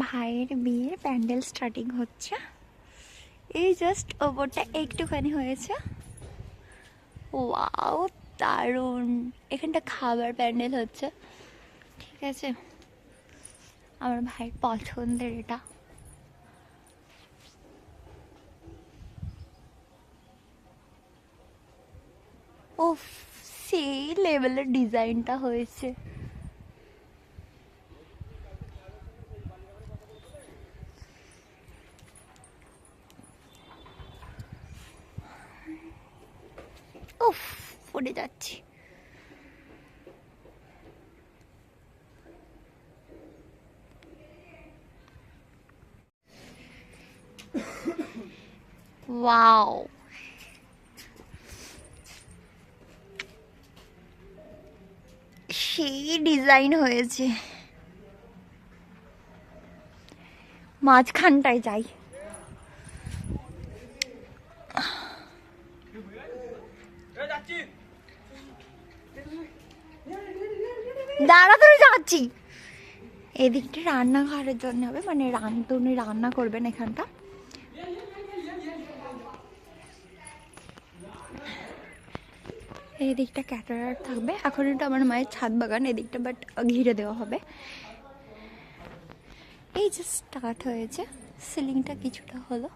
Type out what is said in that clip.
ভাইয়ের বিয়ের প্যান্ডেল স্টার্টিং হচ্ছে, এই জাস্ট ওপরটা একটুখানি হয়েছে। ওয়াও দারুণ, এখানটা খাবার প্যান্ডেল হচ্ছে, ঠিক আছে। আমার ভাইয়ের পছন্দের এটা। ও সেই লেভেলের ডিজাইনটা হয়েছে। উফ, পড়ে যাচ্ছি। ওয়াও, সেই ডিজাইন হয়েছে। মাঝখানটায় যাই। তাড়াতাড়ি যাচ্ছি। এদিকটা রান্নাঘরের জন্য হবে, মানে রাঁধুনি রান্না করবেন এখানটা। এদিকটা ক্যাটারার থাকবে। এখন এটা আমার মায়ের ছাদ বাগান এদিকটা, বাট ঘিরে দেওয়া হবে। এই যে স্টার্ট হয়েছে, সিলিংটা কিছুটা হলো।